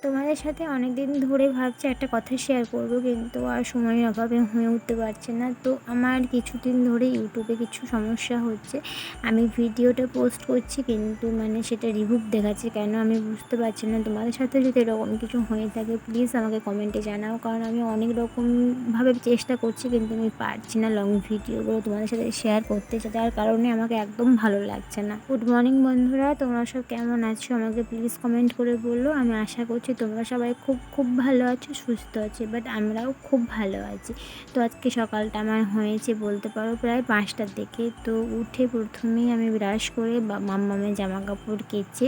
তোমাদের সাথে অনেক দিন ধরে ভাবছি একটা কথা শেয়ার করব, কিন্তু আর সময়ের অভাবে হয়ে উঠতে পারছে না। তো আমার কিছুদিন ধরে ইউটিউবে কিছু সমস্যা হচ্ছে। আমি ভিডিওটা পোস্ট করছি কিন্তু সেটা রিভিউ দেখাচ্ছে কেন আমি বুঝতে পারছি না। তোমাদের সাথে যদি এরকম কিছু হয়ে থাকে প্লিজ আমাকে কমেন্টে জানাও, কারণ আমি অনেক রকমভাবে চেষ্টা করছি কিন্তু আমি পারছি না লং ভিডিওগুলো তোমাদের সাথে শেয়ার করতে, যার কারণে আমাকে একদম ভালো লাগছে না। গুড মর্নিং বন্ধুরা, তোমরা সব কেমন আছো আমাকে প্লিজ কমেন্ট করে বলো। আমি আশা করছি তোমরা সবাই খুব খুব ভালো আছো, সুস্থ আছো, বাট আমরাও খুব ভালো আছি। তো আজকে সকালটা আমার হয়েছে বলতে পারো প্রায় 5টার দিকে। তো উঠে প্রথমেই আমি ব্রাশ করে মাম্মামের জামা কাপড় কেচে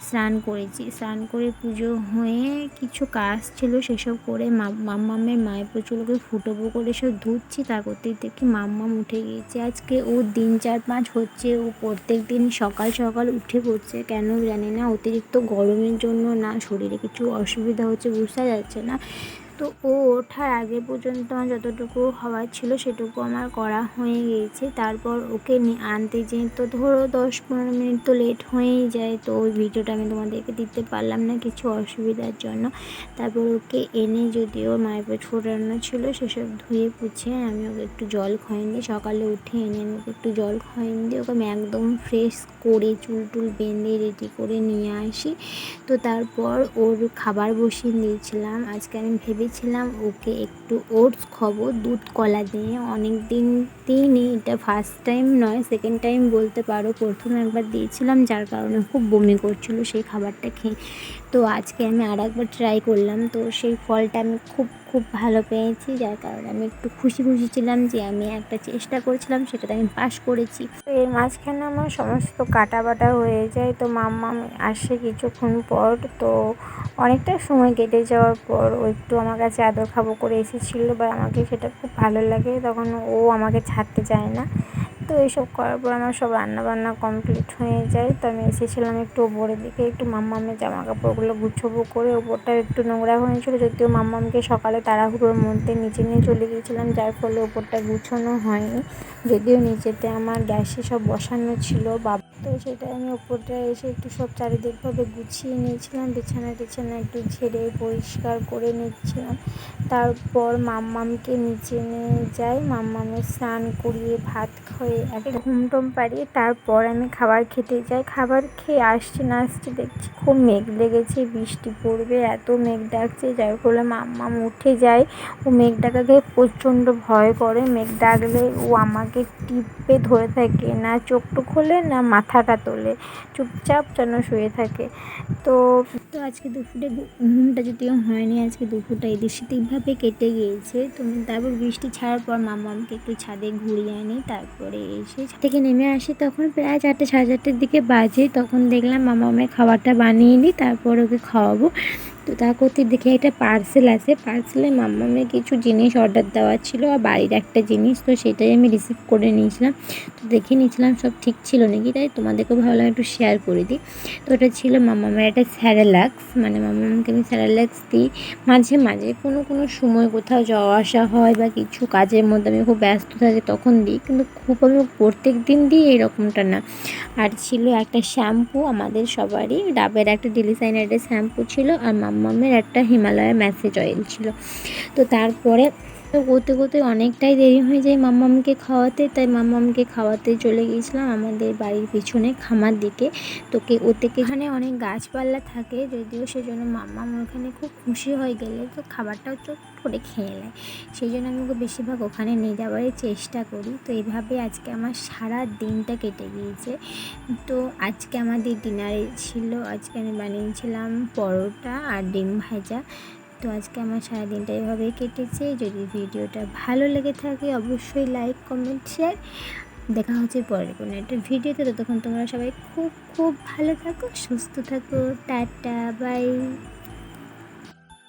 স্নান করেছি। স্নান করে পুজো হয়ে কিছু কাজ ছিল সেসব করে মাম্মামের মায়ের প্রচুরকে ফুটোবো করে সব ধুচ্ছি। তা করতেই দেখি মাম্মাম উঠে গিয়েছে। আজকে ও দিন 4-5 হচ্ছে ও প্রত্যেক দিন সকাল সকাল উঠে পড়ছে, কেন জানি না, অতিরিক্ত গরমের জন্য না শরীরে কিছু অসুবিধা হচ্ছে বোঝা যাচ্ছে না। তো ও ওঠার আগে পর্যন্ত আমার যতটুকু হওয়ার ছিল সেটুকু আমার করা হয়ে গিয়েছে। তারপর ওকে আনতে যেয়ে তো ধরো 10-15 মিনিট তো লেট হয়েই যায়। তো ওই ভিডিওটা আমি তোমাদেরকে দিতে পারলাম না কিছু অসুবিধার জন্য। তারপর ওকে এনে যদিও মায়ের পেট ফোটানো ছিল সেসব ধুয়ে পুছে আমি ওকে একটু জল খাইয়ে দিই। সকালে উঠে এনে আমি ওকে একটু জল খাইয়ে দিয়ে ওকে আমি একদম ফ্রেশ করে চুল টুল বেঁধে রেডি করে নিয়ে আসি। তো তারপর ওর খাবার বসিয়ে দিয়েছিলাম। আজকে আমি ভেবেছিলাম ওকে একটু ওটস খাবো দুধ কলা দিয়ে। অনেক দিন দিইনি, এটা ফার্স্ট টাইম নয়, সেকেন্ড টাইম বলতে পারো। প্রথমে একবার দিয়েছিলাম যার কারণে খুব বমি করছিল সেই খাবারটা খেয়ে। তো আজকে আমি আর একবার ট্রাই করলাম, তো সেই ফলটা আমি খুব খুব ভালো পেয়েছি, যার কারণে আমি একটু খুশি খুশি ছিলাম যে আমি একটা চেষ্টা করেছিলাম সেটাতে আমি পাস করেছি। তো এর মাঝখানে আমার সমস্ত কাটা বাটা হয়ে যায়। তো মাম্মাম আসে কিছুক্ষণ পর, তো অনেকটা সময় কেটে যাওয়ার পর ও একটু আমার কাছে আদর খাবো করে এসেছিলো, বা আমাকে সেটা খুব ভালো লাগে, তখন ও আমাকে ছাড়তে চায় না। তো এইসব করার পর আমার সব রান্নাবান্না কমপ্লিট হয়ে যায়। তো আমি এসেছিলাম একটু ওপরের দিকে, একটু মাম্মামের জামা কাপড়গুলো গুছোবো করে। ওপরটা একটু নোংরা হয়েছিল, যদিও মাম্মামকে সকালে তাড়াহুড়োর মধ্যে নিচে নিয়ে চলে গিয়েছিলাম, যার ফলে ওপরটা গুছোনো হয়নি। যদিও নিচেতে আমার গ্যাসে সব বসানো ছিল তো সেটা আমি ওপরটা এসে একটু সব চারিদিকভাবে গুছিয়ে নিয়েছিলাম, বিছানা টিছানা একটু ঝেড়ে পরিষ্কার করে নিচ্ছিলাম। তারপর মাম্মামকে নিচে নিয়ে যাই, মাম্মামের স্নান করিয়ে ভাত খাইয়ে একটা ঘুমটুম পাড়িয়ে তারপর আমি খাবার খেতে যাই। খাবার খেয়ে আসছি না আসছি দেখছি খুব মেঘ লেগেছে, বৃষ্টি পড়বে, এত মেঘ ডাকছে, যার ফলে মাম্মাম উঠে যায়। ও মেঘ ডাকাকে প্রচণ্ড ভয় করে। মেঘ ডাকলে ও আমাকে টিপে ধরে থাকে, না চোখটু খোলে না মাথাটা তোলে, চুপচাপ যেন শুয়ে থাকে। তো তো আজকে দুপুরে ঘুমটা যদিও হয়নি, আজকে দুপুরটা এদিক সেদিকভাবে কেটে গিয়েছে। তো তারপর বৃষ্টি ছাড়ার পর মাম্মামকে একটু ছাদে ঘুরিয়ে আনি, তারপরে এসে ছাদ থেকে নেমে আসি। তখন প্রায় 4-4:30 দিকে বাজে। তখন দেখলাম মাম্মামের খাবারটা বানিয়ে নিই, তারপর ওকে খাওয়াবো। তো তা করতে দেখে একটা পার্সেল আছে, পার্সেলে মাম্মামের কিছু জিনিস অর্ডার দেওয়া ছিল আর বাড়ির একটা জিনিস, তো সেটাই আমি রিসিভ করে নিয়েছিলাম। তো দেখে নিয়েছিলাম সব ঠিক ছিল নাকি, তাই তোমাদেরকেও ভাবলাম একটু শেয়ার করে দিই। তো ওটা ছিল মাম্মামের একটা স্যারেলাক্স, মাম্মামকে আমি স্যারেলাক্স দিই মাঝে মাঝে, কোনো সময় কোথাও যাওয়া আসা হয় বা কিছু কাজের মধ্যে আমি খুব ব্যস্ত থাকি তখন দিই, কিন্তু খুব আমি প্রত্যেক দিন দিই এরকমটা না। আর ছিল একটা শ্যাম্পু, আমাদের সবারই ডাবের একটা ডিলিসাইনারের শ্যাম্পু ছিল, আর মাম্মামের একটা হিমালয়ের ম্যাসেজ অয়েল ছিল। তো তারপরে তো করতে করতে অনেকটাই দেরি হয়ে যায় মাম্মামকে খাওয়াতে, তাই মাম্মামকে খাওয়াতে চলে গিয়েছিলাম আমাদের বাড়ির পিছনে খামার দিকে। ওতে এখানে অনেক গাছপালা থাকে, যদিও সেজন্য মাম্মাম ওখানে খুব খুশি হয়ে গেলে তো খাবারটাও চট করে খেয়ে নেয়, সেই জন্য আমি ওকে বেশিরভাগ ওখানে নিয়ে যাওয়ারই চেষ্টা করি। তো এইভাবে আজকে আমার সারা দিনটা কেটে গিয়েছে। তো আজকে আমাদের ডিনারে ছিল, আজকে আমি বানিয়েছিলাম পরোটা আর ডিম ভাজা। তো আজকে আমার সারাদিনটা এভাবেই কেটেছে। যদি ভিডিওটা ভালো লেগে থাকে অবশ্যই লাইক কমেন্ট শেয়ার। দেখা হচ্ছে পরের কোনো একটা ভিডিওতে। ততক্ষণ তোমরা সবাই খুব খুব ভালো থাকো, সুস্থ থাকো, টাটা বাই।